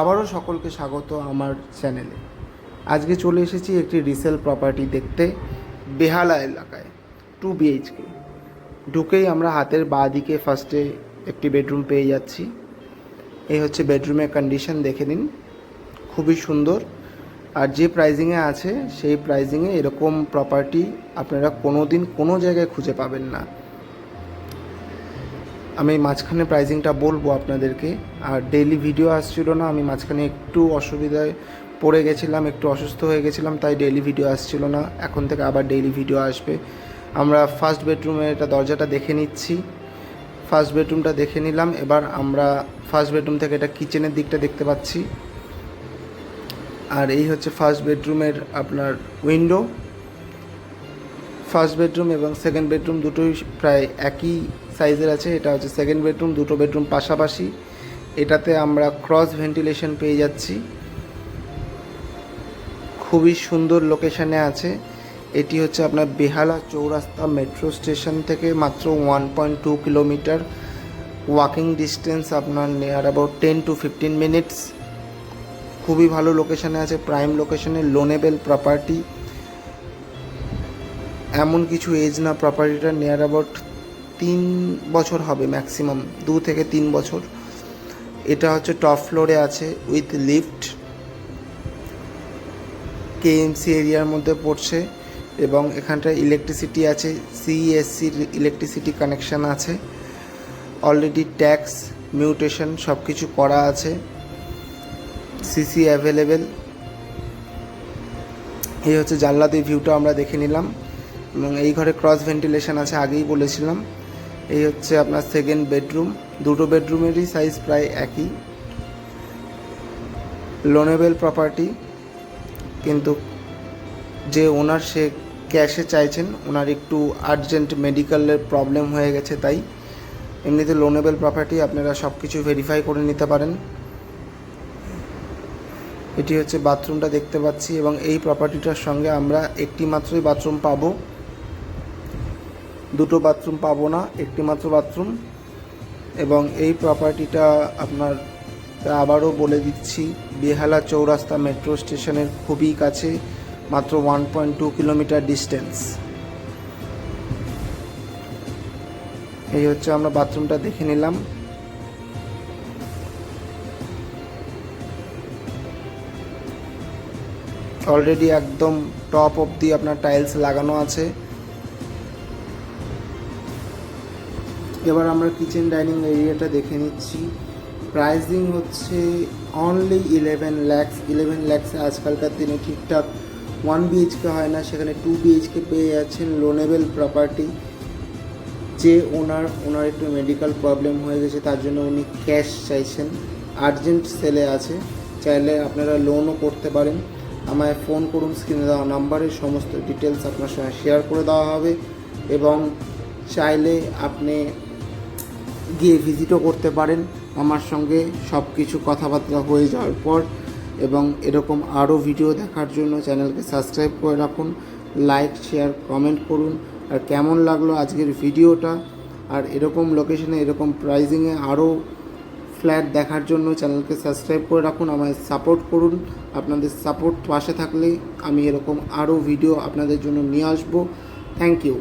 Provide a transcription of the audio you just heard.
আবারও সকলকে স্বাগত আমার চ্যানেলে। আজকে চলে এসেছি একটি রিসেল প্রপার্টি দেখতে বেহালা এলাকায় 2 BHK। ঢুকেই আমরা হাতের বাঁ দিকে ফার্স্টে একটি বেডরুম পেয়ে যাচ্ছি। এই হচ্ছে বেডরুমের কন্ডিশন, দেখে নিন, খুবই সুন্দর। আর যে প্রাইজিংয়ে আছে সেই প্রাইজিংয়ে এরকম প্রপার্টি আপনারা কোনো দিন কোনো জায়গায় খুঁজে পাবেন না। আমি মাঝখানে প্রাইজিংটা বলবো আপনাদেরকে। আর ডেইলি ভিডিও আসছিল না, আমি মাঝখানে একটু অসুবিধায় পড়ে গেছিলাম, একটু অসুস্থ হয়ে গেছিলাম, তাই ডেইলি ভিডিও আসছিল না। এখন থেকে আবার ডেইলি ভিডিও আসবে। আমরা ফার্স্ট বেডরুমের এটা দরজাটা দেখে নিচ্ছি। ফার্স্ট বেডরুমটা দেখে নিলাম। এবার আমরা ফার্স্ট বেডরুম থেকে এটা কিচেনের দিকটা দেখতে পাচ্ছি। আর এই হচ্ছে ফার্স্ট বেডরুমের আপনার উইন্ডো। ফার্স্ট বেডরুম এবং সেকেন্ড বেডরুম দুটোই প্রায় একই সাইজের আছে। এটা হচ্ছে সেকেন্ড বেডরুম, দুটো বেডরুম পাশাপাশি। এটাতে আমরা ক্রস ভেন্টিলেশন পেয়ে যাচ্ছি। খুবই সুন্দর লোকেশানে আছে। এটি হচ্ছে আপনার বেহালা চৌরাস্তা মেট্রো স্টেশন থেকে মাত্র 1.2 কিলোমিটার ওয়াকিং ডিস্টেন্স, আপনার নিয়ার অ্যাবাউট 10 to 15 মিনিটস। খুবই ভালো লোকেশানে আছে, প্রাইম লোকেশানে, লোনেবেল প্রপার্টি। এমন কিছু এজ না, প্রপার্টিটা নিয়ার অ্যাবাউট 3 বছর হবে ম্যাক্সিমাম, 2 থেকে 3 বছর। এটা হচ্ছে টপ ফ্লোরে আছে উইথ লিফট, KMC এরিয়ার মধ্যে পড়ছে এবং এখানটায় ইলেকট্রিসিটি আছে, CESCর ইলেকট্রিসিটি কানেকশান আছে। অলরেডি ট্যাক্স মিউটেশন সব কিছু করা আছে, CC অ্যাভেলেবেল। এই হচ্ছে জানলা দিয়ে ভিউটা আমরা দেখে নিলাম এবং এই ঘরে ক্রস ভেন্টিলেশন আছে, আগেই বলেছিলাম। এই হচ্ছে আপনার সেকেন্ড বেডরুম। দুটো বেডরুমেরই সাইজ প্রায় একই। লোনেবেল প্রপার্টি, কিন্তু যে ওনার সে ক্যাশে চাইছেন, ওনার একটু আর্জেন্ট মেডিকেলের প্রবলেম হয়ে গেছে, তাই। এমনিতে লোনেবেল প্রপার্টি, আপনারা সব কিছু ভেরিফাই করে নিতে পারেন। এটি হচ্ছে বাথরুমটা দেখতে পাচ্ছি এবং এই প্রপার্টিটার সঙ্গে আমরা একটি মাত্রই বাথরুম পাবো, দুটো বাথরুম পাবো না, একটি মাত্র বাথরুম। এবং এই প্রপার্টিটা আপনার আবারও বলে দিচ্ছি, বেহালা চৌরাস্তা মেট্রো স্টেশনের খুবই কাছে, মাত্র 1.2 কিলোমিটার ডিস্টেন্স। এই হচ্ছে আমরা বাথরুমটা দেখে নিলাম। অলরেডি একদম টপ অবধি আপনার টাইলস লাগানো আছে। এবার আমরা কিচেন ডাইনিং এরিয়াটা দেখে নিচ্ছি। প্রাইসিং হচ্ছে অনলি 11 lakhs। 11 lakhs আজকালকার দিনে ঠিকঠাক 1 BHK হয় না, সেখানে 2 BHK পেয়ে যাচ্ছেন। Loanable property. যে ওনার একটু মেডিকেল প্রবলেম হয়ে গেছে, তার জন্য উনি ক্যাশ চাইছেন, আর্জেন্ট সেলে আছে। চাইলে আপনারা লোনও করতে পারেন। আমায় ফোন করুন, স্ক্রিনে দেওয়া নাম্বারে সমস্ত ডিটেলস আপনার সঙ্গে শেয়ার করে দেওয়া হবে এবং চাইলে আপনি গিয়ে ভিজিটও করতে পারেন আমার সঙ্গে সব কিছু কথাবার্তা হয়ে যাওয়ার পর। এবং এরকম আরও ভিডিও দেখার জন্য চ্যানেলকে সাবস্ক্রাইব করে রাখুন, লাইক, শেয়ার, কমেন্ট করুন। আর কেমন লাগলো আজকের ভিডিওটা, আর এরকম লোকেশনে এরকম প্রাইজিংয়ে আরও ফ্ল্যাট দেখার জন্য চ্যানেলকে সাবস্ক্রাইব করে রাখুন, আমায় সাপোর্ট করুন। আপনাদের সাপোর্ট পাশে থাকলে আমি এরকম আরও ভিডিও আপনাদের জন্য নিয়ে আসবো। Thank you.